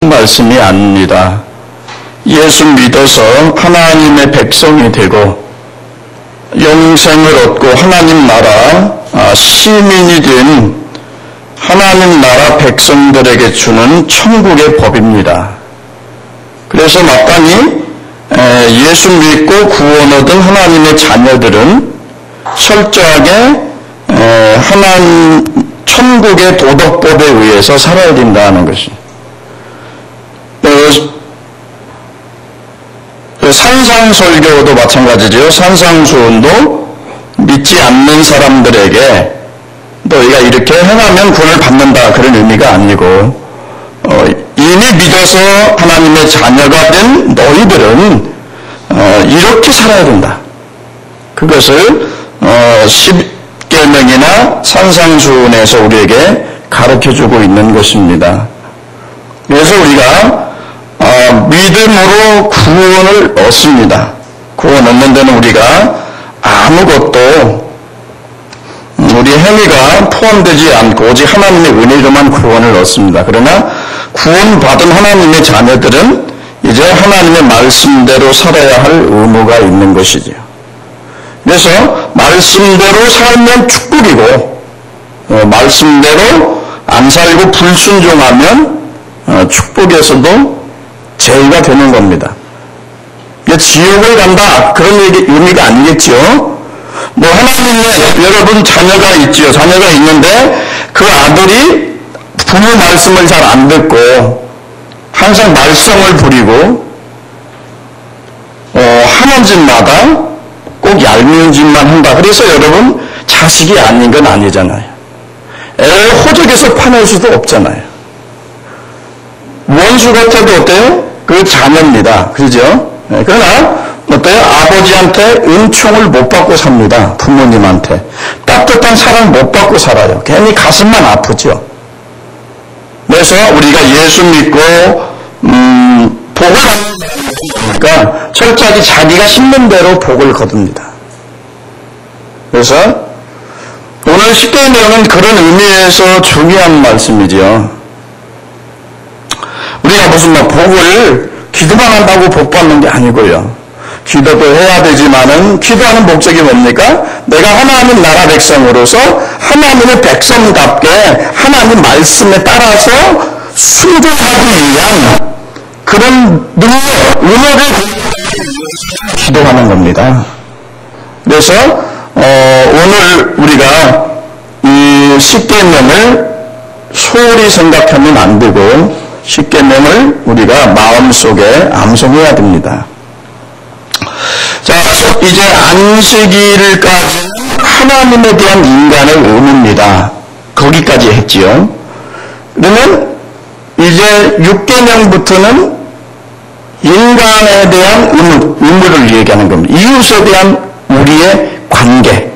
말씀이 아닙니다. 예수 믿어서 하나님의 백성이 되고 영생을 얻고 하나님 나라 시민이 된 하나님 나라 백성들에게 주는 천국의 법입니다. 그래서 마땅히 예수 믿고 구원 얻은 하나님의 자녀들은 철저하게 하나님 천국의 도덕법에 의해서 살아야 된다는 것입니다. 산상설교도 마찬가지죠. 산상수훈도 믿지 않는 사람들에게 너희가 이렇게 행하면 구원을 받는다 그런 의미가 아니고 이미 믿어서 하나님의 자녀가 된 너희들은 이렇게 살아야 된다. 그것을 10계명이나 산상수훈에서 우리에게 가르쳐주고 있는 것입니다. 그래서 우리가 믿음으로 구원을 얻습니다. 구원 얻는 데는 우리가 아무것도 우리 행위가 포함되지 않고 오직 하나님의 은혜로만 구원을 얻습니다. 그러나 구원받은 하나님의 자녀들은 이제 하나님의 말씀대로 살아야 할 의무가 있는 것이죠. 그래서 말씀대로 살면 축복이고 말씀대로 안 살고 불순종하면 축복에서도 죄가 되는 겁니다. 지옥을 간다 그런 의미가 아니겠죠. 뭐 하나님의 여러분 자녀가 있지요. 자녀가 있는데 그 아들이 부모 말씀을 잘 안 듣고 항상 말썽을 부리고 하는 짓마다 꼭 얄미운 짓만 한다. 그래서 여러분 자식이 아닌 건 아니잖아요. 애를 호적에서 파낼 수도 없잖아요. 원수 같아도 어때요? 그 자녀입니다. 그죠? 그러나 어때요? 아버지한테 은총을 못 받고 삽니다. 부모님한테. 따뜻한 사랑 못 받고 살아요. 괜히 가슴만 아프죠. 그래서 우리가 예수 믿고 복을 받으니까 철저하게 자기가 심는 대로 복을 거둡니다. 그래서 오늘 십계명은 그런 의미에서 중요한 말씀이죠. 우리가 무슨 복을 기도만 한다고 복 받는 게 아니고요. 기도도 해야 되지만은 기도하는 목적이 뭡니까? 내가 하나님 나라 백성으로서 하나님의 백성답게 하나님 말씀에 따라서 순종하기 위한 그런 능력, 은혜를 기도하는 겁니다. 그래서 오늘 우리가 이 십계명을 소홀히 생각하면 안 되고 십계명을 우리가 마음속에 암송해야 됩니다. 자, 이제 안식일까지는 하나님에 대한 인간의 의무입니다. 거기까지 했지요. 그러면 이제 6계명부터는 인간에 대한 의무를 얘기하는 겁니다. 이웃에 대한 우리의 관계.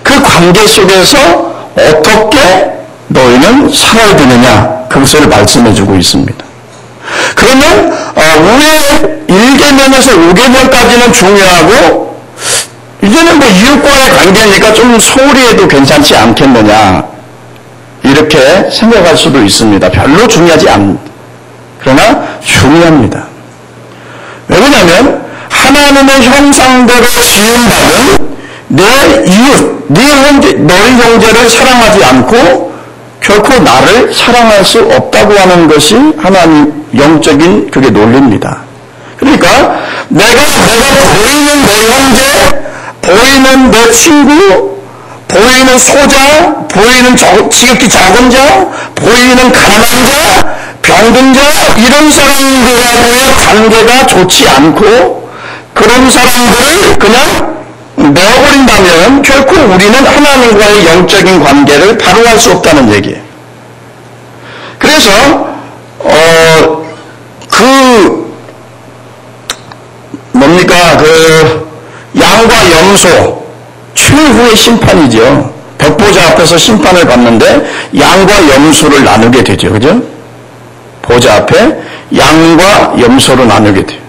그 관계 속에서 어떻게 너희는 살아야 되느냐 그것을 말씀해주고 있습니다. 그러면 왜 1계명에서 5계명까지는 중요하고 이제는 뭐 이웃과의 관계니까 좀 소홀히 해도 괜찮지 않겠느냐 이렇게 생각할 수도 있습니다. 별로 중요하지 않습니다. 그러나 중요합니다. 왜냐하면 하나님의 형상대로 지음받은 내 이웃, 너희 형제를 사랑하지 않고 결코 나를 사랑할 수 없다고 하는 것이 하나님 영적인 그게 논리입니다. 그러니까 내가 보이는 내 형제, 보이는 내 친구, 보이는 소자, 보이는 지극히 적은 자, 보이는 가난한 자, 병든 자 이런 사람들과의 관계가 좋지 않고 그런 사람들을 그냥 내어버린다면 결코 우리는 하나님과의 영적인 관계를 바로할 수 없다는 얘기예요. 그래서 양과 염소 최후의 심판이죠. 백보자 앞에서 심판을 받는데 양과 염소를 나누게 되죠. 그죠? 보좌 앞에 양과 염소로 나누게 돼요.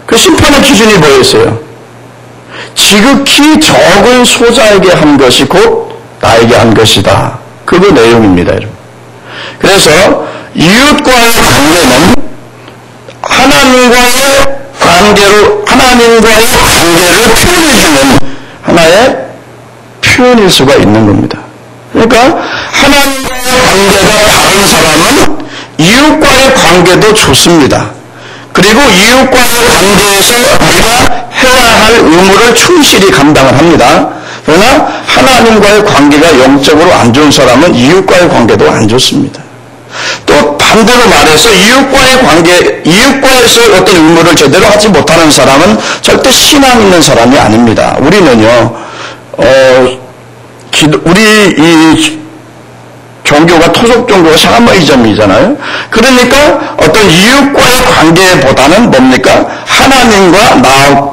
그 심판의 기준이 뭐였어요? 지극히 적은 소자에게 한 것이 곧 나에게 한 것이다. 그거 내용입니다, 여러분. 그래서 이웃과의 관계는 하나님과의 관계를 표현해주는 하나의 표현일 수가 있는 겁니다. 그러니까 하나님과의 관계가 다른 사람은 이웃과의 관계도 좋습니다. 그리고 이웃과의 관계에서 우리가 해야 할 의무를 충실히 감당을 합니다. 그러나 하나님과의 관계가 영적으로 안 좋은 사람은 이웃과의 관계도 안 좋습니다. 또 반대로 말해서 이웃과에서 어떤 의무를 제대로 하지 못하는 사람은 절대 신앙 있는 사람이 아닙니다. 우리는요, 우리 이 종교가 토속 종교가 샤머니즘이잖아요. 그러니까 어떤 이웃과의 관계보다는 뭡니까? 하나님과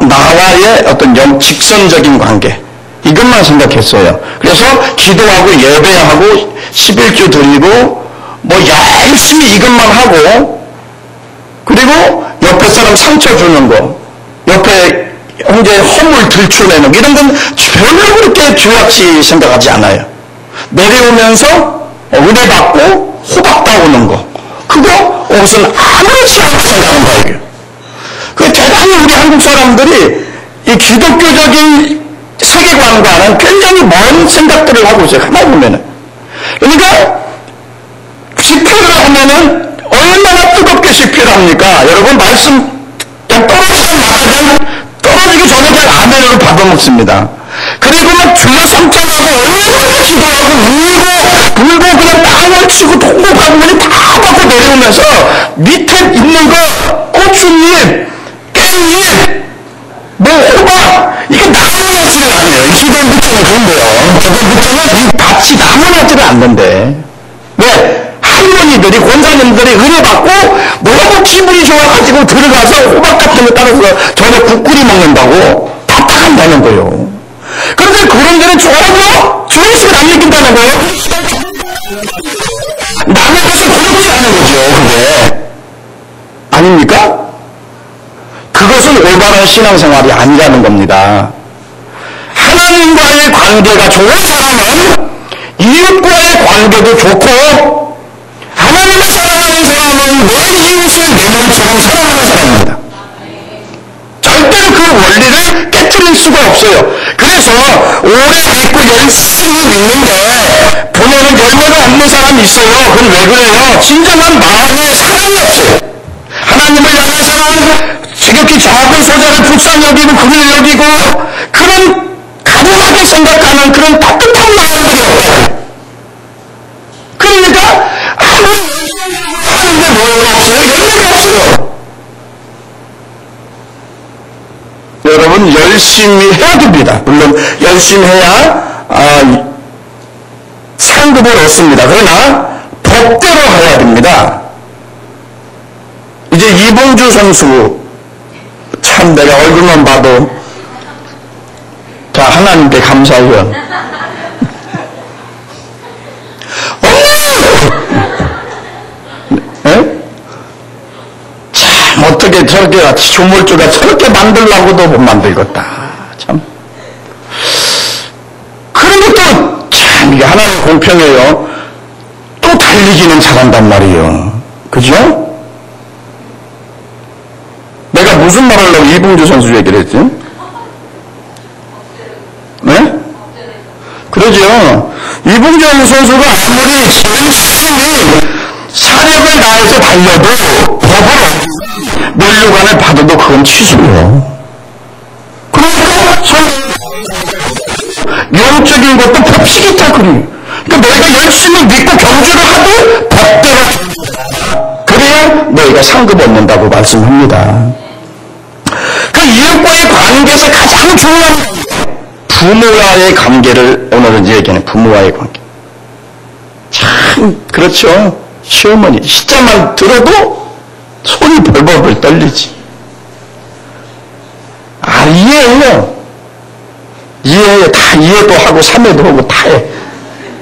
나와의 어떤 직선적인 관계. 이것만 생각했어요. 그래서 기도하고 예배하고 11조 드리고 뭐 열심히 이것만 하고, 그리고 옆에 사람 상처 주는 거, 옆에 형제의 허물 들춰내는 거, 이런 건 별로 그렇게 죄악시 생각하지 않아요. 내려오면서 은혜 받고 호박 따오는 거, 그거 무슨 아무렇지 않게 생각하는 거예요. 그 대단히 우리 한국 사람들이 이 기독교적인 세계관과는 굉장히 먼 생각들을 하고 있어요. 가만히 보면은. 그러니까 집회를 하면은 얼마나 뜨겁게 집회를 합니까? 여러분 말씀 떨어지기 전에 그냥 아멘으로 받아먹습니다. 그리고 막 둘러삼천하고 얼마나 기도하고 울고 그냥 땅을 치고 통곡하고 그냥 다 받고 내려오면서 밑에 있는 거 고추잎, 깻잎, 뭐 호박, 이게 나무나지를 않아요. 기도의 무초는 그런데요. 기도의 무초는 이 밭이 나무나지를 않는데, 왜? 할머니들이, 권사님들이 은혜 받고 너무 기분이 좋아가지고 들어가서 호박 같은 거 따라서 저녁 국 끓이 먹는다고 답답한다는 거예요. 그런데 그런 데는 좋아요? 주의식을 안 느낀다는 거예요? 남의 것을 부르지 않는 거죠, 그게. 아닙니까? 그것은 올바른 신앙생활이 아니라는 겁니다. 하나님과의 관계가 좋은 사람은 이웃과의 관계도 좋고, 하나님을 사랑하는 사람은 내 이웃을 내 몸처럼 사랑하는 사람입니다. 절대로 그 원리를 깨뜨릴 수가 없어요. 그래서 오래 믿고 열심히 믿는데 보면은 열매가 없는 사람이 있어요. 그건 왜 그래요? 진정한 마음의 사랑이 없어요. 하나님을 향한 사랑, 지극히 작은 소자를 불쌍히 여기고 그를 여기고 그런 가능하게 생각하는 그런 따뜻한 마음들이 없어요. 그러니까 하는데 뭐가 없어요? 열매가 없어요. 여러분 열심히 해야 됩니다. 물론 열심히 해야 상급을 얻습니다. 그러나 법대로 해야 됩니다. 이제 이봉주 선수 참 내가 얼굴만 봐도 자 하나님께 감사해요. 참 어떻게 저렇게 조물주가 저렇게 만들려고도 못 만들겠다. 참 그런 것도 참 이게 하나님 공평해요. 또 달리기는 잘한단 말이에요. 그죠? 내가 무슨 말 하려고 이봉주 선수 얘기를 했지? 네? 그러죠. 이봉주 선수가 아무리 열심히 사력을 다해서 달려도 법으로 면류관을 받아도 그건 취소예요. 그러니까 영적인 것도 법칙이다 그래요. 그러니까 너희가 열심히 믿고 경주를 하도 법대로 그래야 너희가 상급 얻는다고 말씀합니다. 그 이웃과의 관계에서 가장 중요한 부모와의 관계를 오늘은 얘기하는 부모와의 관계. 참 그렇죠. 시어머니 시자만 들어도 손이 벌벌벌 떨리지. 이해해요. 이해해. 다 이해도 하고 삼회도 하고 다 해.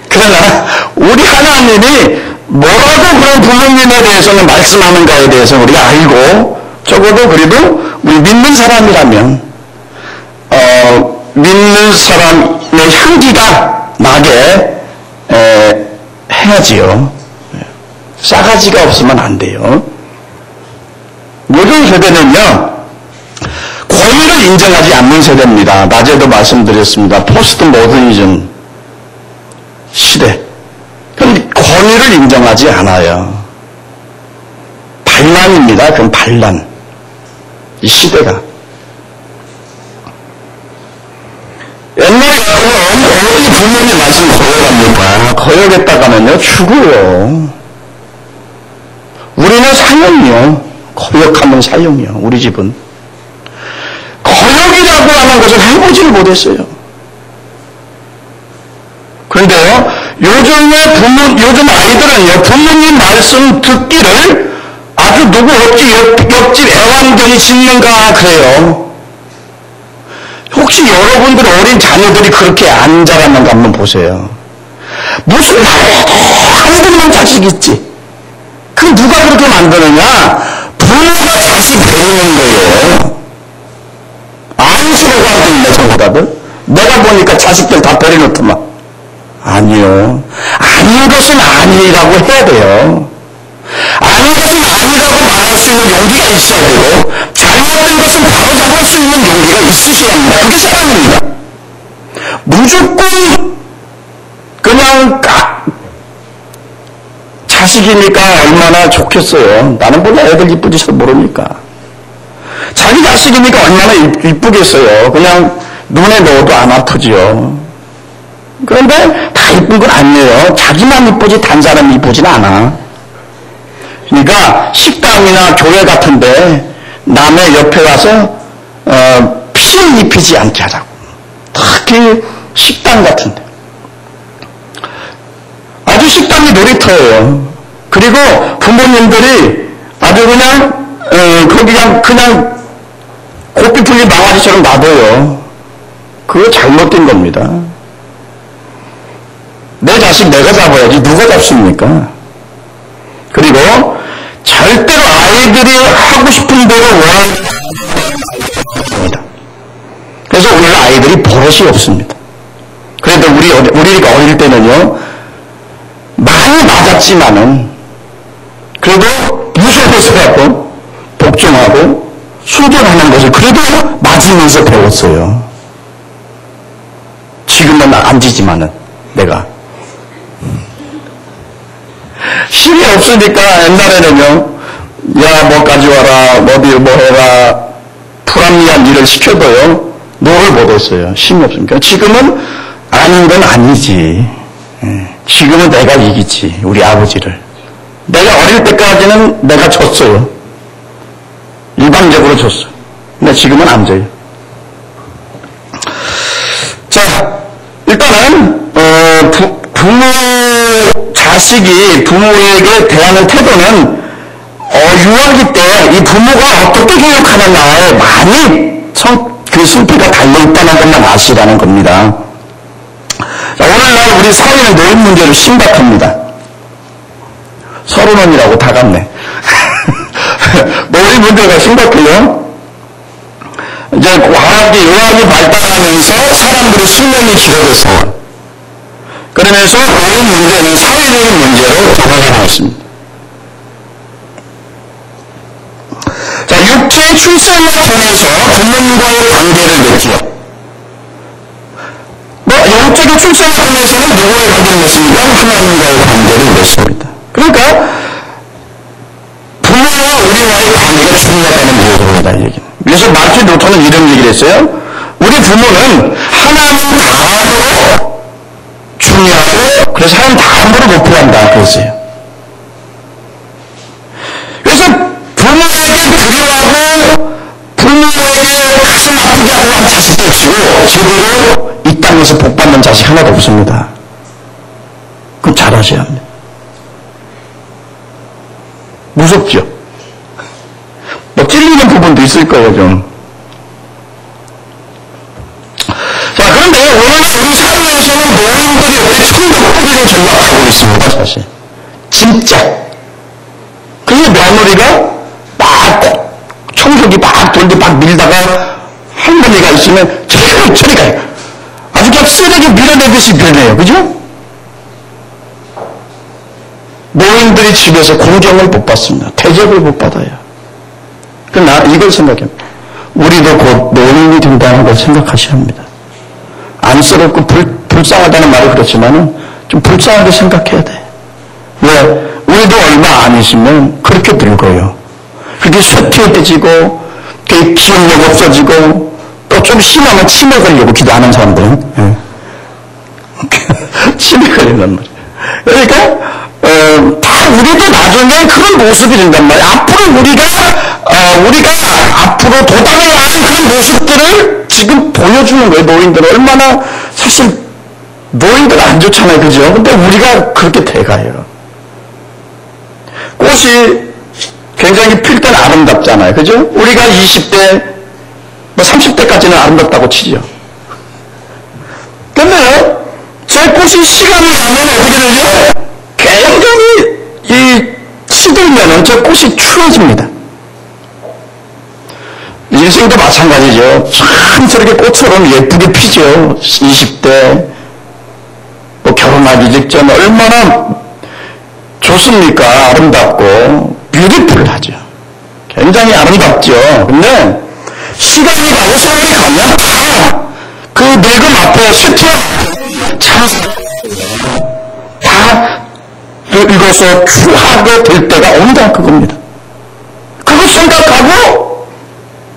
그러나 우리 하나님이 뭐라고 그런 부모님에 대해서는 말씀하는가에 대해서 우리가 알고 적어도 그래도 우리 믿는 사람이라면 믿는 사람의 향기가 나게 해야지요. 싸가지가 없으면 안 돼요. 요즘 세대는요, 권위를 인정하지 않는 세대입니다. 낮에도 말씀드렸습니다. 포스트 모더니즘 시대. 그럼 권위를 인정하지 않아요. 반란입니다. 그럼 반란. 이 시대가. 옛날에 어머니 부모님 말씀 거역합니까? 거역했다가는요, 죽어요. 우리는 사형이요. 거역하면 사형이요. 우리 집은. 거역이라고 하는 것을 해보지를 못했어요. 그런데요, 요즘 아이들은요, 부모님 말씀 듣기를 아주 누구 옆집 애완견이 짖는가 그래요. 혹시 여러분들 어린 자녀들이 그렇게 안 자랐는가 한번 보세요. 무슨 말해도 한 분만 자식 있지. 그 누가 그렇게 만드느냐? 부모가 자식 배우는 거예요. 안쓰러워 하던데 저보다들. 내가 보니까 자식들 다 버려놓더만. 아니요. 아닌 것은 아니라고 해야 돼요. 아닌 것은 아니라고 말할 수 있는 용기가 있어야 되고, 잘못된 것은 바로 잡을 수 있는 용기가 있으셔야 합니다. 그게 사랑입니다. 무조건 그냥 자식이니까 얼마나 좋겠어요. 나는 몰라. 애들 이쁘지 잘 모르니까. 자기 자식이니까 얼마나 이쁘겠어요. 그냥 눈에 넣어도 안 아프지요. 그런데 다 이쁜 건 아니에요. 자기만 이쁘지 다른 사람이 이쁘진 않아. 그러니까 식당이나 교회 같은데 남의 옆에 가서 피해 입히지 않게 하자고. 특히 식당 같은데. 아주 식당이 놀이터예요. 그리고 부모님들이 아주 거기 그냥 고삐 풀린 망아지처럼 놔둬요. 그거 잘못된 겁니다. 내 자식 내가 잡아야지 누가 잡습니까? 그리고 절대로 아이들이 하고 싶은 대로 원하는 겁니다. 그래서 오늘 아이들이 버릇이 없습니다. 그래도 우리가 어릴 때는요, 많이 맞았지만은 그래도 무서워서라도 복종하고 순종하는 것을 그래도 맞으면서 배웠어요. 지금은 안 지지만은 내가 힘이 없으니까 옛날에는요, 야, 뭐 가져와라, 어디 뭐 해라, 불합리한 일을 시켜도요, 노를 못했어요. 힘이 없으니까. 지금은 아닌 건 아니지. 지금은 내가 이기지, 우리 아버지를. 내가 어릴 때까지는 내가 졌어요. 일방적으로 졌어. 근데 지금은 안 져요. 자, 일단은 자식이 부모에게 대하는 태도는 유아기 때 이 부모가 어떻게 교육하느냐에 많이 그 실패가 달려있다는 것만 아시라는 겁니다. 자, 오늘날 우리 사회는 노인 문제로 심각합니다. 30원이라고 다 갔네. 노인 문제가 심각해요. 이제 과학이 의학이 발달하면서 사람들의 수명이 길어졌어요. 그러면서 노인 문제는 사회적인 문제로 전환해 나왔습니다. 자, 육체 출생을 통해서 부모님과의 관계를 맺죠. 영적인 출생을 통해서는 누구의 관계를 맺습니까? 하나님과의 관계를 맺습니다. 그러니까 부모와 우리와의 관계가 중요하다는 얘기입니다. 그래서 마틴 루터는 이런 얘기를 했어요. 우리 부모는 하나님 다음으로 중요하고 그래서 하나님 다음으로 높여야 한다 그랬어요. 그래서 부모에게 그리워하고 부모에게 가슴 아프게 하고 한 자식도 없이고 제대로 이 땅에서 복받는 자식 하나도 없습니다. 그건 잘하셔야 합니다. 무섭죠? 뭐 찔리는 부분도 있을 거예요, 좀. 자, 그런데 오늘 우리 사회에서는 노인들이 우리 천국들을 전락하고 있습니다, 사실. 진짜. 그래서 며느리가 막 청소기 막 돌도 막 밀다가 할머니가 있으면 저리 가요. 아주 그냥 쓰레기 밀어내듯이 변해요. 그죠? 노인 노인들이 집에서 공경을 못 받습니다. 대접을 못 받아요. 나 이걸 생각합니다. 우리도 곧 노인이 된다는 걸 생각하셔야 합니다. 안쓰럽고 불쌍하다는 말이 그렇지만은 좀 불쌍하게 생각해야 돼. 왜? 우리도 얼마 안 있으면 그렇게 늙어요. 그렇게 쇠퇴해지고, 기억력 없어지고, 또 좀 심하면 치매 걸리고, 기도 안 하는 사람들은. 예. 치매 걸린단 말이에요. 그러니까, 다 우리도 나중에 그런 모습이 된단 말이에요. 앞으로 우리가 앞으로 도달해야 하는 그런 모습들을 지금 보여주는 거예요. 노인들은 얼마나, 사실, 노인들은 안 좋잖아요. 그죠? 근데 우리가 그렇게 돼가요. 꽃이 굉장히 필 때는 아름답잖아요. 그죠? 우리가 20대, 30대까지는 아름답다고 치죠. 근데요, 제 꽃이 시간이 가면 어떻게 되죠? 굉장히 시들면은 저 꽃이 추워집니다. 인생도 마찬가지죠. 참 저렇게 꽃처럼 예쁘게 피죠. 20대, 결혼하기 직전 얼마나 좋습니까? 아름답고 뷰티풀하죠. 굉장히 아름답죠. 근데 시간이 가고 세월이 가면 다 그 늙음 앞에 다 늙어서 추하게 될 때가 온다 그겁니다. 그거 생각하고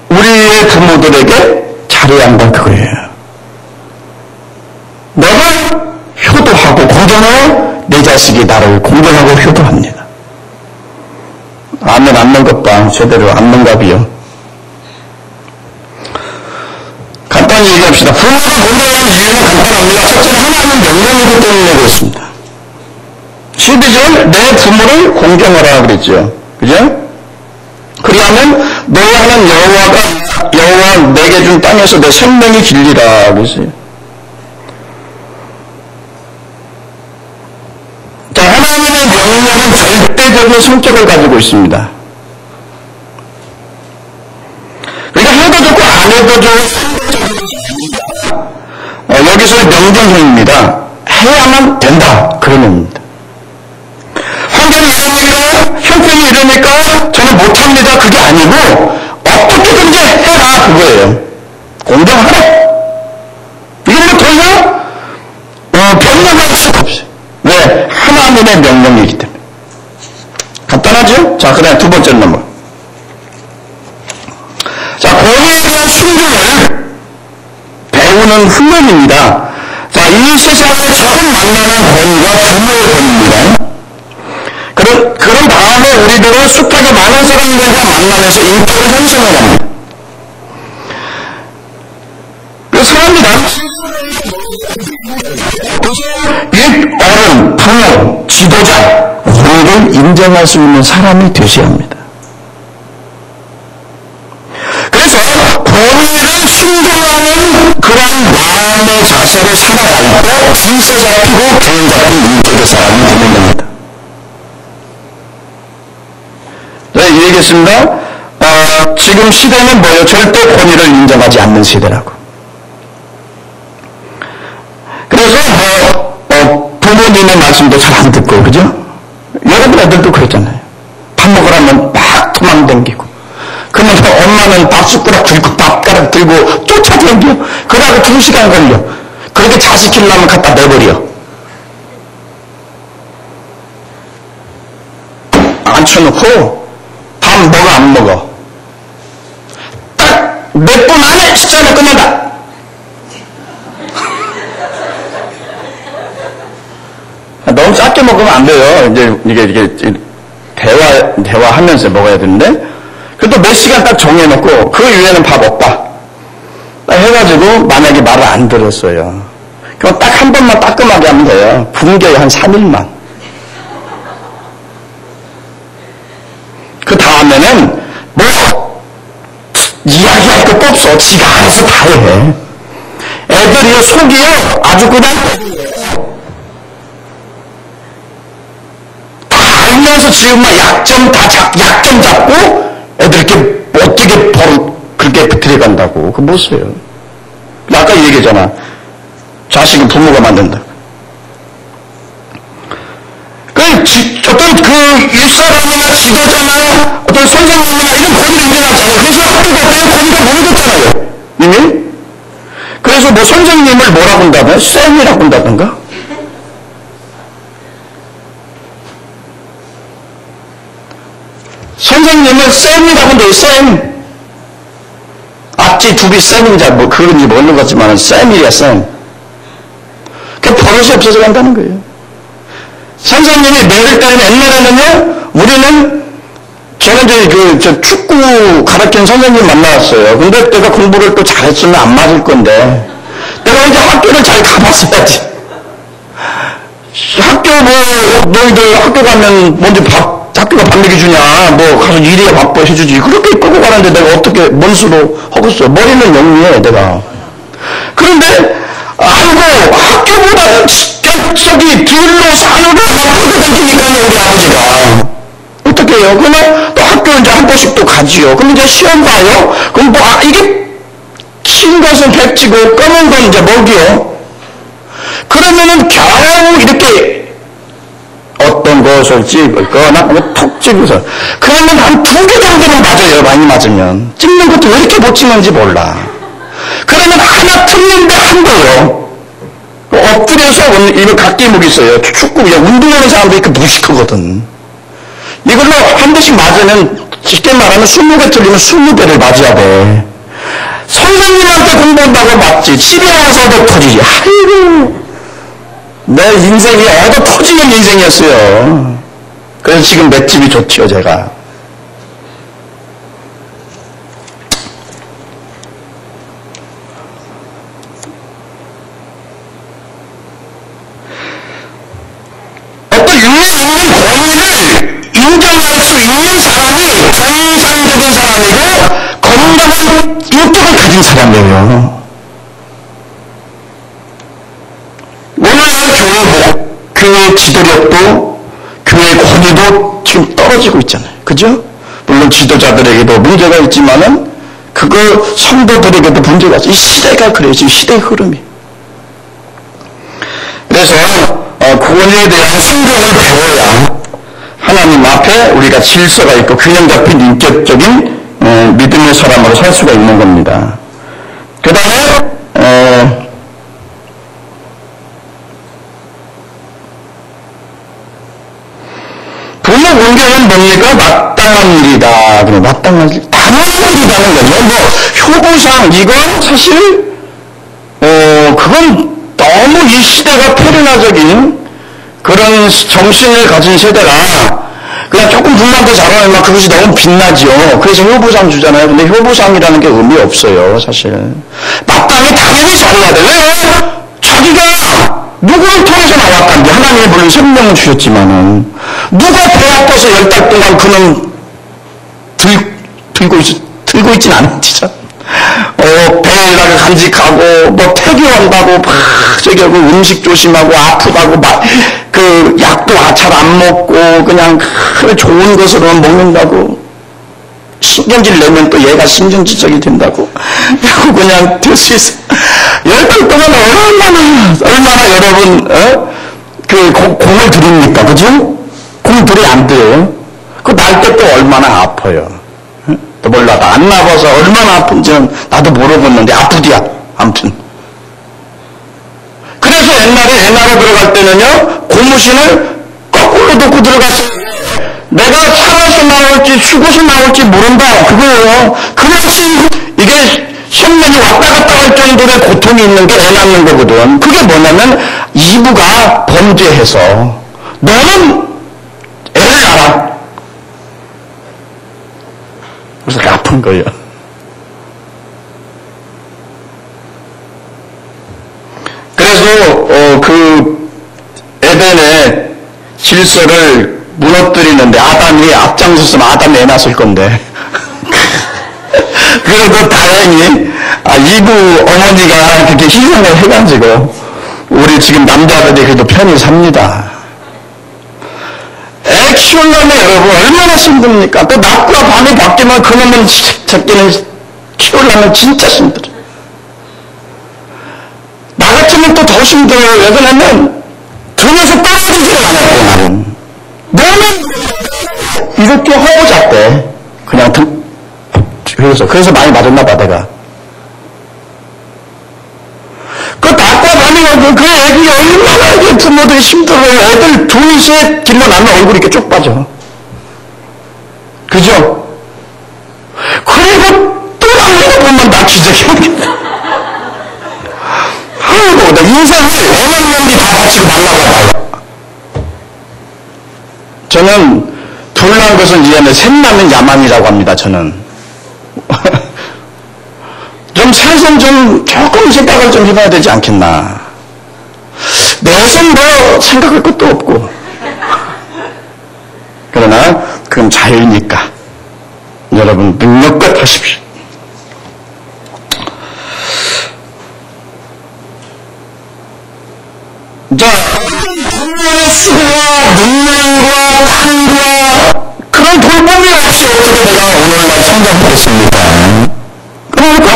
우리의 부모들에게 잘해야 한다 그거예요. 내가 효도하고 공경하여 내 자식이 나를 공경하고 효도합니다. 아멘 안는 것봐 제대로 안는갑이요. 간단히 얘기합시다. 부모를 공경하는 이유는 간단합니다. 첫째는 하나님은 명령이기 때문에 그렇습니다. 12절 내 부모를 공경하라 그랬죠. 그죠? 그리하면 너의 하나님 여호와 내게 준 땅에서 내 생명이 길리라 그랬어요. 자, 하나님의 명령은 절대적인 성격을 가지고 있습니다. 그러니까 해도 좋고 안 해도 좋고 여기서의 명령형입니다. 해야만 된다 그런 의미입니다. 환경이 이러니까 형편이 이러니까 저는 못합니다 그게 아니고 어떻게든지 해라 그거예요. 공경하라. 이건 뭐 더 이상 변명할 수가 없어요. 왜? 하나님의 명령이기 때문에. 간단하죠? 자, 그 다음에 두 번째 넘어. 자, 권위에 대한 순종을 배우는 훈련입니다. 자, 이 세상에 처음 만나는 권위가 부모의 권위입니다. 그런 다음에 우리들은 숱하게 많은 사람들과 만나면서 인격을 형성해 갑니다. 그 사람들은 어른, 부모, 지도자, 권위를 인정할 수 있는 사람이 되셔야 합니다. 그래서 권위를 순종하는 그런 마음의 자세를 살아갈 때 질서 잡히고 견고한 인격의 사람이 되는 겁니다. 네, 얘기했습니다. 지금 시대는 뭐예요? 절대 권위를 인정하지 않는 시대라고. 그래서 부모님의 말씀도 잘 안 듣고, 그죠? 여러분 애들도 그랬잖아요. 밥 먹으라면 막 도망다니고. 그러면 엄마는 밥숟가락 들고 밥가락 들고 쫓아다녀. 그러다가 2시간 걸려. 그렇게 자식키려면 갖다 내버려. 앉혀놓고 밥 먹어 안 먹어. 딱 몇 분 안에 식사는 끝난다. 너무 작게 먹으면 안 돼요. 이게 대화하면서 먹어야 되는데, 그래도 몇 시간 딱 정해놓고, 그 이후에는 밥 없다. 딱 해가지고, 만약에 말을 안 들었어요. 그럼 딱 한 번만 따끔하게 하면 돼요. 분개에 한 3일만. 그 다음에는, 이야기할 것도 없어. 지가 알아서 다 해. 애들이요, 속이요, 아주 그냥, 알면서 지금 막 약점 잡고 애들 이렇게 어떻게 그렇게 들어간다고. 그거 못 써요. 아까 얘기했잖아. 자식은 부모가 만든다. 그 어떤 그 윗사람이나 지도자나 어떤 선생님이나 이런 권위를 인정하잖아요. 그래서 학교가 어때요? 권위가 모르겠잖아요. 이미? 그래서 뭐 선생님을 뭐라고 한다면? 쌤이라고 한다던가? 선생님을 쌤이라고 한대요. 쌤. 앞뒤 두비 쌤인지 뭐 그런지 모르는 것 같지만 쌤이야 쌤. 그 버릇이 없어져 간다는 거예요. 선생님이 매를 때리면 옛날에는요, 우리는 저는 이제 저 축구 가르치는 선생님 만나왔어요. 근데 내가 공부를 또 잘했으면 안 맞을 건데 내가 이제 학교를 잘 가봤어야지. 학교 뭐 너희들 학교 가면 먼저 학교가 밥 먹여주냐, 뭐 가서 일이야 바빠 해주지. 그렇게 끌고 가는데 내가 어떻게 뭔 수로 하겠어요. 머리는 영리해 내가. 그런데 아이고 학교보다는 저기 들로 산으로 끌고 다니니까요 우리 아버지가. 어떻게 해요? 그러면 또 학교 이제 한 번씩 또 가지요. 그럼 이제 시험 봐요. 그럼 뭐 이게 흰 것은 백지고 검은 건 이제 먹이요. 그러면은 겨우 이렇게 어떤 것을 찍거나 톡 찍어서 그러면 한 2개 정도는 맞아요. 많이 맞으면. 찍는 것도 왜 이렇게 못 찍는지 몰라. 그러면 하나 틀린데 한 거요. 엎드려서 이거 각기목이 있어요. 축구 그냥 운동하는 사람들이 그 무식하거든. 이걸로 한 대씩 맞으면 쉽게 말하면 20개 틀리면 20대를 맞아야 돼. 선생님한테 공부한다고 맞지. 집에 와서도 터지지. 아이고 내 인생이 얻어 터지는 인생이었어요. 그래서 지금 맷집이 좋지요 제가. 어떤 윤리 있는 권위를 인정할 수 있는 사람이 정상적인 사람이고 건강한 인격을 가진 사람이에요. 오늘날 교회 지도력도 교회 권위도 지금 떨어지고 있잖아요. 그죠? 물론 지도자들에게도 문제가 있지만은 그거 성도들에게도 문제가 있어요. 이 시대가 그래요. 지금 시대의 흐름이. 그래서 권위에 대한 성경을 배워야 하나님 앞에 우리가 질서가 있고 균형 잡힌 인격적인 믿음의 사람으로 살 수가 있는 겁니다. 그 다음에 부모 공경은 뭡니까? 마땅한 일이다. 마땅한 일, 당연한 일이라는 거죠. 뭐 효부상 이건 사실 그건 너무 이 시대가 페르나적인 그런 정신을 가진 세대라 그냥 조금 불만 더 잘하면 그것이 너무 빛나지요. 그래서 효부상 주잖아요. 근데 효부상이라는 게 의미 없어요. 사실 마땅히 당연히 잘해야 돼. 왜요? 자기가 누구를 통해서 나왔단지 하나님이 물론 생명을 주셨지만은 누가 배 아파서 10달 동안 그는 들고 있진 않았지. 배에다가 간직하고 뭐 폐교한다고 막 저기 음식 조심하고 아프다고 막 그 약도 잘 안 먹고 그냥 좋은 것으로만 먹는다고 신경질 내면 또 얘가 신경질적이 된다고 그냥 될 수 있어. 10달 동안 얼마나 여러분 그 공을 들입니까? 그죠? 공 들이 안 들어요. 그 날 때 또 얼마나 아파요. 또 몰라. 안 나가서 얼마나 아픈지는 나도 모르겠는데 아프디야. 아무튼. 그래서 옛날에 들어갈 때는요, 고무신을 거꾸로 놓고 들어갔어요. 내가 살아서 나올지 죽어서 나올지 모른다. 그거예요. 그렇지. 이게 생명이 왔다 갔다 할 정도의 고통이 있는 게 애 낳는 거거든. 그게 뭐냐면 이부가 범죄해서 너는 애를 낳아. 그래서 아픈 거예요. 그래서 그 에덴의 질서를 무너뜨리는데 아담이 앞장섰으면 아담이 애 낳았을 건데 그래도 다행히 이부 어머니가 그렇게 희생을 해가지고 우리 지금 남자들이 그래도 편히 삽니다. 애 키우려면 여러분 얼마나 힘듭니까? 또 낮과 밤이 바뀌면 그놈은 새끼는 키우려면 진짜 힘들어요. 나 같으면 또 더 힘들어요. 왜 그러냐면 등에서 떨어지지를 않았고 나는 너는 이렇게 하고 잤대. 그냥 그래서 많이 맞았나 봐, 내가. 그 닦고 나면 그 애기 얼마나 이게 부모들이 힘들어요. 애들 둘셋 길러 나면 얼굴이 이렇게 쭉 빠져. 그죠? 그리고 또 나오는 거 보면 나 기적이야. 아이고, 나 인생을 어느 놈이 다 바치고 말라고. 저는 불난 것은 이해는 샘나면 야만이라고 합니다, 저는. 좀 셋은 좀 조금 생각을 좀 해봐야 되지 않겠나. 넷은 뭐 생각할 것도 없고. 그러나 그건 자유니까 여러분 능력껏 하십시오. 자, 부모의 수고와 능력과 탕과 그런 돌봄이 없이 어떻게 내가 오늘날 성장하겠습니까? 그러니까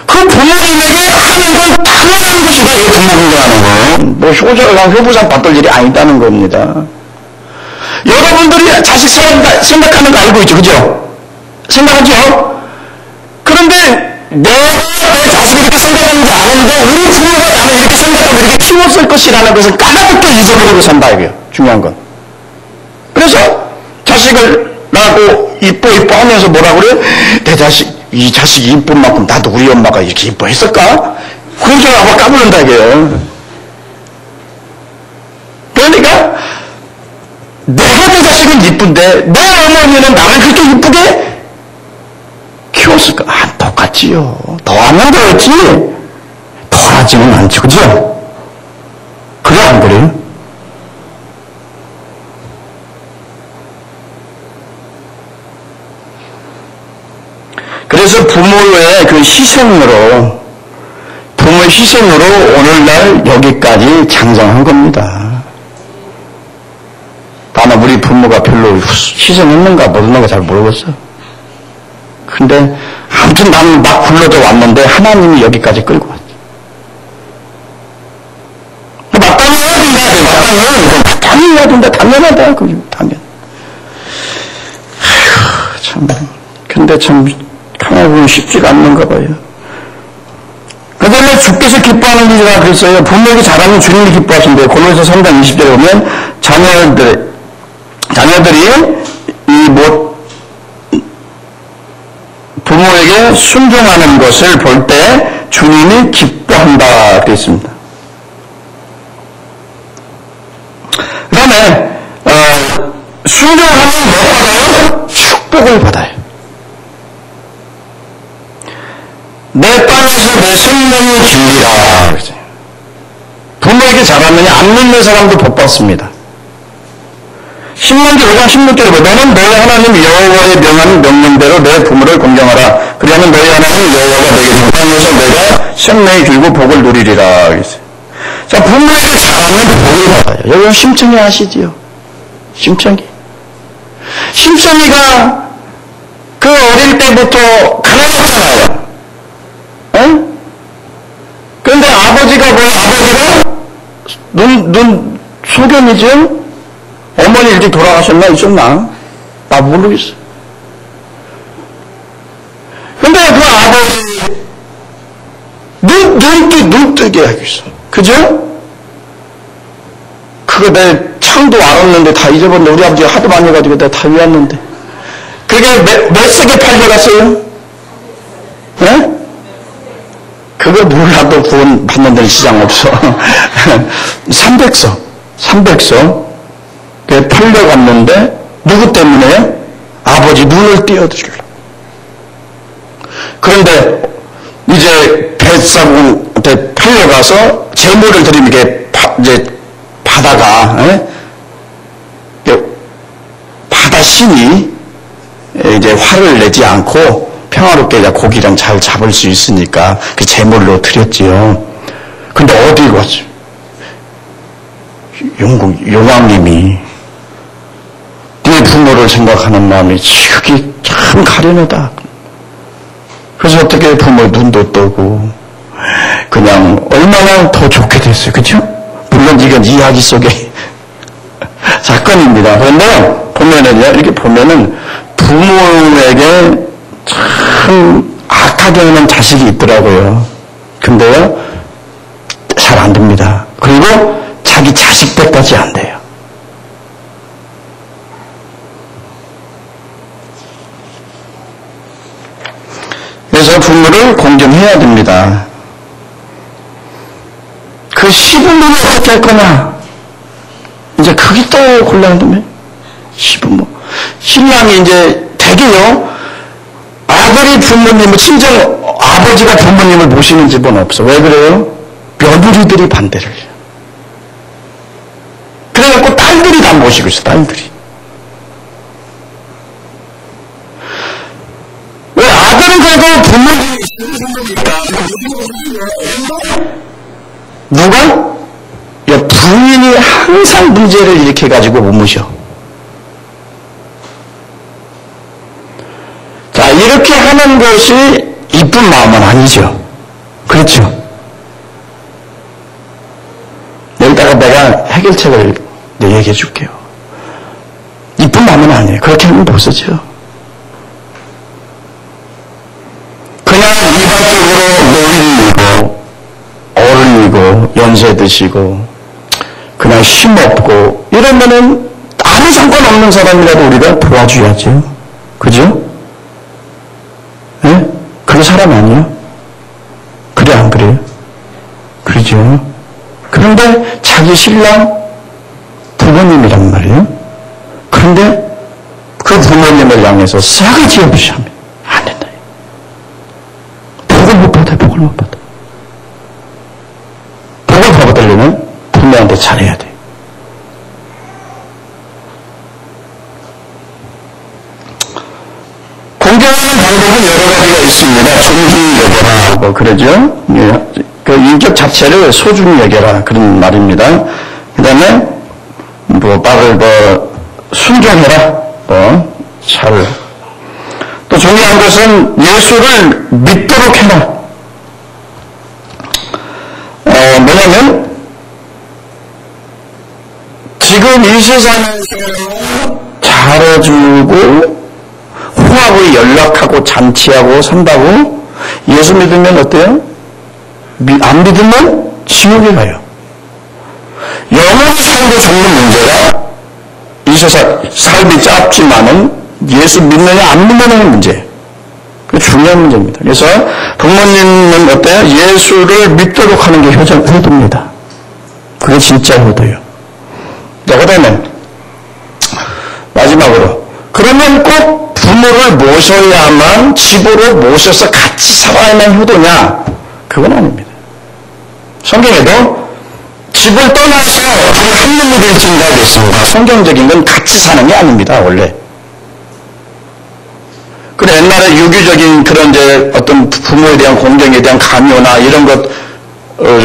그 부모님에게 하는 건 당연한 것이다. 이 부모 공부하는 거. 뭐 효부상 받을 일이 아니다는 겁니다. 여러분들이 자식 생각하는 거 알고 있죠, 그죠? 생각하죠? 그런데 내 자식이 이렇게 생각하는지 아는데 우리 부모가 나는 이렇게 생각하고 이렇게 키웠을 것이라는 것을 까맣게 잊어버리고 산다 이거예요. 중요한 건. 그래서 자식을 낳고 이뻐 하면서 뭐라 그래요? 이 자식이 이쁜 만큼 나도 우리 엄마가 이렇게 이뻐했을까? 그런 줄 알고 까부른다 이거예요. 그러니까 내가 내 자식은 이쁜데 내 어머니는 나를 그렇게 이쁘게 키웠을까? 똑같지요. 더하면 더했지 덜하지는 않죠. 그죠? 그래 안 그래요? 그래서 부모의 그 희생으로 오늘날 여기까지 장성한 겁니다. 다만 우리 부모가 별로 희생했는가 모르는가 잘 모르겠어. 근데 아무튼 나는 막 굴러져 왔는데 하나님이 여기까지 끌고 왔죠. 마땅히 해야 된다. 마땅히 해야 된다. 당연하다. 당연. 아이고 참. 근데 참 가만히 보면 쉽지가 않는가 봐요. 그 다음에 주께서 기뻐하는 일이라 그랬어요. 부모에게 잘하면 주님이 기뻐하신대요. 골로새 3장 20절에 보면 자녀들이 부모에게 순종하는 것을 볼 때 주님이 기뻐한다 그랬습니다. 그 다음에 순종하면 뭐 받아요? 축복을 받아요. 내 땅에서 내 생명이 길리라. 부모에게 잘하느냐 안 믿는 사람도 복 받습니다. 신명기 5장 16절에 보면 너는 너희 하나님 여호와의 명하는 명령대로 내 부모를 공경하라. 그리하면 너희 하나님 여호와가 내게 준 땅에서 내가 생명이 길고 복을 누리리라. 그랬어요. 자, 부모에게 잘하면 복을 받아요. 여러분 심청이 아시지요? 심청이가 그 어릴 때부터 가난했잖아요. 그런데 아버지가 눈 소견이죠? 어머니 일찍 돌아가셨나? 있었나? 나 모르겠어. 근데 그 아버지 눈 뜨게 하기 있어. 그죠? 그거 내 창도 알았는데 다 잊어버렸는데 우리 아버지가 하도 많이 해가지고 내가 다 외웠는데 그게 몇 석에 팔려갔어요? 네? 그거 몰라도 구원 받는 데는 시장 없어. 300석. 그게 팔려갔는데, 누구 때문에? 아버지 눈을 띄어주려고. 그런데, 이제 뱃사공한테 팔려가서 제물을 드리면 이게 이제 바다가, 바다 신이 이제 화를 내지 않고 평화롭게 고기랑 잘 잡을 수 있으니까 그 제물로 드렸지요. 근데 어디 갔어요? 용왕님이 네 부모를 생각하는 마음이 지극히 참 가련하다. 그래서 어떻게 부모 눈도 뜨고 그냥 얼마나 더 좋게 됐어요. 그렇죠? 물론 이건 이야기 속에 사건입니다. 그런데 보면은요, 이렇게 보면은 부모에게 참 악하게 하는 자식이 있더라고요. 근데요, 잘 안 됩니다. 그리고 자기 자식 때까지 안 돼요. 그래서 부모를 공경해야 됩니다. 그 시부모는 어떻게 할 거냐? 이제 그게 또 곤란하다며? 시부모. 신랑이 이제 되게요, 아들이 부모님을, 친정 아버지가 부모님을 모시는 집은 없어. 왜 그래요? 며느리들이 반대를 해요. 그래갖고 딸들이 다 모시고 있어, 딸들이. 왜 아들은 그래도 부모님이 누가? 부인이 항상 문제를 일으켜가지고 못 모셔. 자, 이렇게 하는 것이 이쁜 마음은 아니죠. 그렇죠? 여기다가 내가 해결책을 얘기해 줄게요. 이쁜 마음은 아니에요. 그렇게 하면 못 쓰죠. 그냥 일반적으로 노인이고 어른이고 연세 드시고 그냥 힘없고 이러면은 아무 상관없는 사람이라도 우리가 도와줘야죠. 그죠? 예? 그게 사람 아니에요? 그래 안 그래요? 그러죠. 그런데 자기 신랑 부모님이란 말이에요. 그런데 그 부모님을 향해서 싸가지 없이 하면 안 된다. 복을 못 받아요. 복을 못 받아. 복을 받으려면 부모한테 잘해야 돼. 공경하는 방법은 여러 가지가 있습니다. 존중히 여겨라, 뭐 그러죠. 그 인격 자체를 소중히 여겨라, 그런 말입니다. 그 다음에 뭐 말을 순종해라, 잘. 또 중요한 것은 예수를 믿도록 해라. 뭐냐면 지금 이 세상에서 잘해주고 후하고 연락하고 잔치하고 산다고 예수 믿으면 어때요? 안 믿으면 지옥에 가요. 영원히 살고 죽는 문제가 이 세상 삶이 짧지만은 예수 믿느냐 안 믿느냐의 문제. 그게 중요한 문제입니다. 그래서 부모님은 어때요? 예수를 믿도록 하는 게 효도입니다. 그게 진짜 효도예요. 자, 그 다음에 마지막으로 그러면 꼭 부모를 모셔야만 집으로 모셔서 같이 살아야만 효도냐? 그건 아닙니다. 성경에도 집을 떠나서 한 놈이 될진다고 했습니다. 성경적인 건 같이 사는 게 아닙니다. 원래. 그래 옛날에 유교적인 그런 이제 어떤 부모에 대한 공경에 대한 강요나 이런 것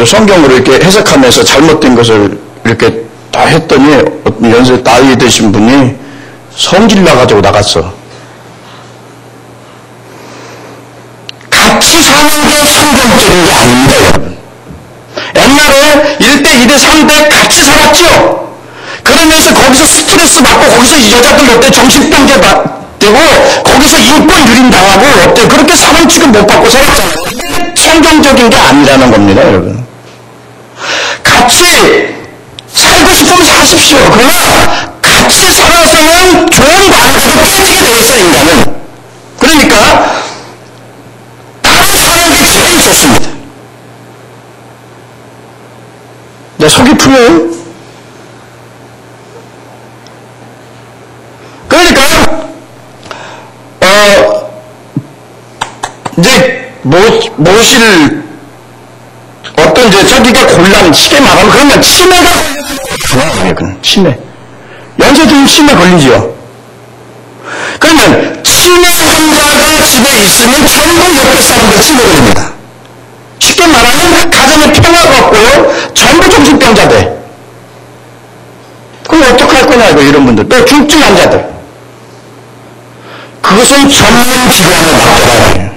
성경으로 이렇게 해석하면서 잘못된 것을 이렇게 다 했더니 어떤 연세 나이 드신 분이 성질 나가지고 나갔어. 같이 사는 게 성경적인 게 아닙니다, 여러분. 옛날에 1대, 2대, 3대 같이 살았죠? 그러면서 거기서 스트레스 받고 거기서 여자들 어때 정신병자 되고 거기서 인권 유린당하고 어때 그렇게 사람 취급 못 받고 살았잖아요. 성경적인 게 아니라는 겁니다, 여러분. 같이 살고 싶으면 사십시오. 그러나 같이 살아서는 좋은 관계로 깨지게 되어 있어요, 인간은. 그러니까 따로 사는 게 제일 좋습니다. 내 속이 풀려요. 그러니까 이제 모실 어떤 이제 저기가 곤란 쉽게 말하면 그러면 치매가 좋아요. 그건 치매. 연세 들면 치매 걸리죠. 그러면 치매 환자가 집에 있으면 전부 옆에 사람들 치매 걸립니다. 쉽게 말하면 가정에 평화가 없고요. 전부 정신병자 돼. 그럼 어떡할 거냐 이거 이런 분들. 또 중증 환자들. 그것은 전문 질환을 맡아야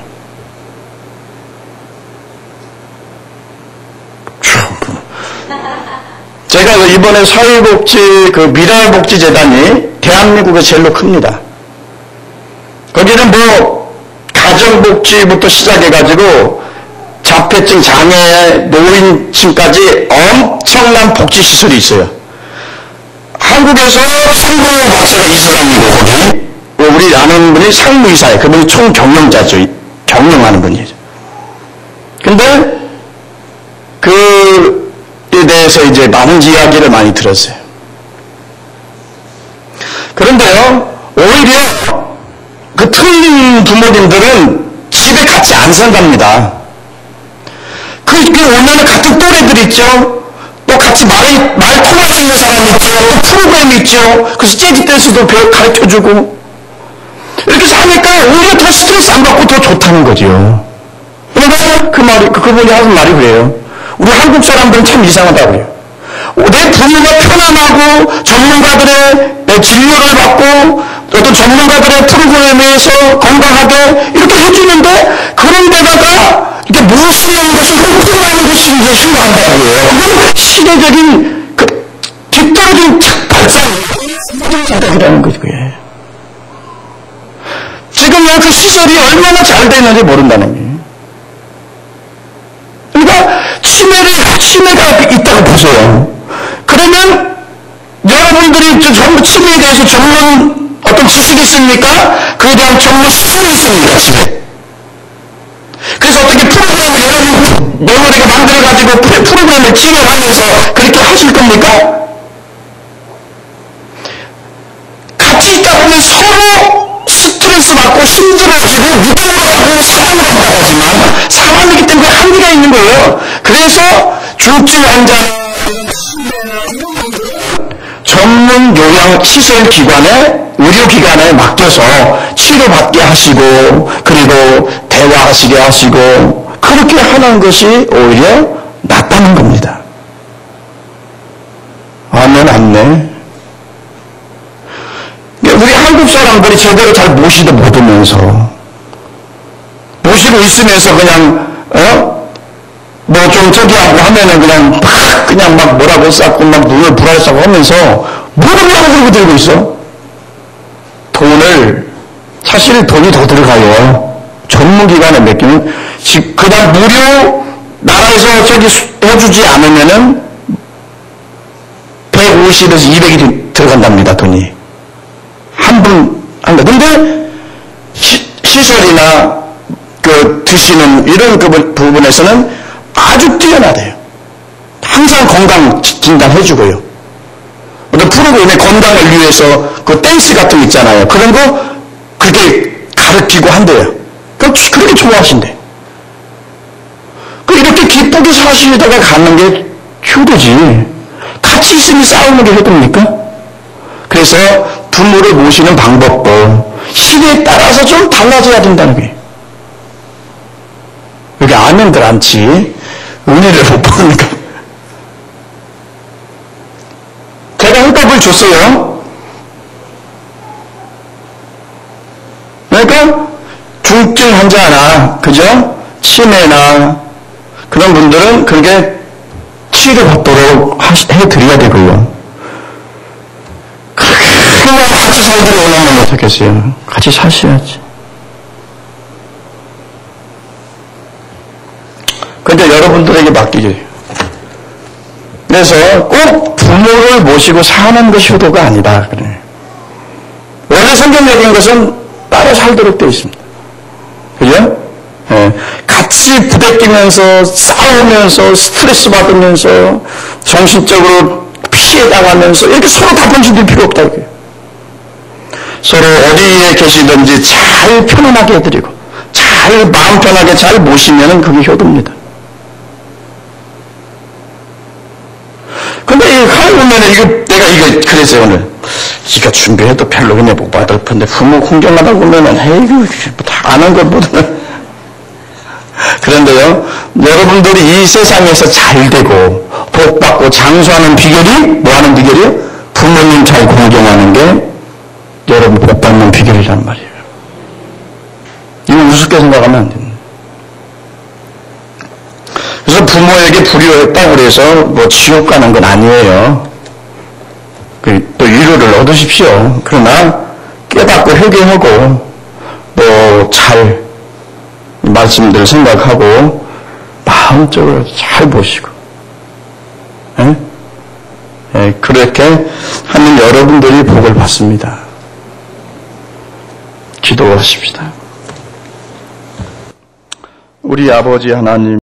제가 이번에 사회복지, 미래복지재단이 대한민국에 제일로 큽니다. 거기는 가정복지부터 시작해가지고 자폐증 장애 노인층까지 엄청난 복지시설이 있어요. 한국에서 상무 박사가 이 사람이고, 거기. 우리 아는 분이 상무이사예요. 그분이 총경영자죠. 경영하는 분이죠. 근데, 그에 대해서 이제 많은 이야기를 많이 들었어요. 그런데요, 오히려 그 틀린 부모님들은 집에 같이 안 산답니다. 그 오면은 같은 또래들 있죠? 또 같이 말 통할 수 있는 사람 있죠? 또 프로그램 있죠? 그래서 재즈 댄스도 가르쳐주고. 이렇게 사니까 오히려 더 스트레스 안 받고 더 좋다는 거죠. 그러니까 그분이 하는 말이 그래요. 우리 한국 사람들은 참 이상하다고 그래요. 내 부모가 편안하고 전문가들의 진료를 받고 어떤 전문가들의 프로그램에서 건강하게 이렇게 해주는데 그런 데다가 이게 무엇이라는 것을 흥분하는 것이 이제 흉한다고 해요. 이건 시대적인 뒤떨어진 발상이라는 거죠. 지금 그 시설이 얼마나 잘 되는지 모른다는 거예요. 그러니까 치매가 있다고 보세요. 그러면 여러분들이 전부 치매에 대해서 전문 어떤 지식이 있습니까? 그에 대한 전문 시설이 있습니까? 집에. 그래서 어떻게 프로그램을 여러분들에게 만들어가지고 프로그램을 진행하면서 그렇게 하실 겁니까? 같이 있다 보면 서로 스트레스 받고 힘들어지고 위험하고 사람을 받아가지만 사람이기 때문에 한계가 있는 거예요. 그래서 중증 환자 전문 요양 시설 기관에 의료기관에 맡겨서 치료받게 하시고 그리고 대화하시게 하시고 그렇게 하는 것이 오히려 낫다는 겁니다. 아멘 안네. 우리 한국 사람들이 제대로 잘 모시도 못하면서 모시고 있으면서 그냥 뭐 좀 저기 하고 하면은 그냥 막 뭐라고 쌓고 막 눈을 불알싸고 하면서 뭐라고 그러고 들고 있어? 사실 돈이 더 들어가요. 전문기관에 맡기면 그냥 무료 나라에서 저기 해주지 않으면은 150에서 200이 들어간답니다. 돈이 한다. 근데 시설이나 드시는 이런 부분에서는 아주 뛰어나대요. 항상 건강 진단 해주고요. 어떤 프로그램의 건강을 위해서 댄스 같은 거 있잖아요. 그런 거 그렇게 가르치고 한대요. 그렇게 좋아하신대. 이렇게 기쁘게 사시다가 가는 게 효도지. 같이 있으니 싸우는 게 효도입니까? 그래서 부모를 모시는 방법도 시대에 따라서 좀 달라져야 된다는 거예요. 여기 아멘들 않지. 은혜를 못 받으니까. 제가 해답을 줬어요. 그러니까 중증 환자나 그죠? 치매나 그런 분들은 그렇게 치료받도록 해드려야 되고요. 그렇게 같이 살기를 원하면 어떻겠어요? 같이 사셔야지. 근데 여러분들에게 맡기게. 그래서 꼭 부모를 모시고 사는 것이 효도가 아니다. 그래. 원래 성경적인 것은 따로 살도록 되어 있습니다. 그죠? 같이 부대끼면서 싸우면서 스트레스 받으면서 정신적으로 피해당하면서 이렇게 서로 다 번지될 필요 없다고 해요. 서로 어디에 계시든지 잘 편안하게 해드리고 잘 마음 편하게 잘 모시면 그게 효도입니다. 근데 내가 그래서 오늘 이거 준비해도 별로 그냥 못 받을 텐데 부모 공경하다 보면은 에이구 다 아는 것보다는 그런데요 여러분들이 이 세상에서 잘 되고 복 받고 장수하는 비결이 뭐하는 비결이요? 부모님 잘 공경하는 게 여러분 복 받는 비결이란 말이에요. 이거 우습게 생각하면 안 됩니다. 그래서 부모에게 불효했다고 그래서 뭐 지옥 가는 건 아니에요. 또 위로를 얻으십시오. 그러나 깨닫고 회개하고 또 잘 말씀들을 생각하고 마음적으로 잘 보시고 그렇게 하는 여러분들이 복을 받습니다. 기도하십시다. 우리 아버지 하나님,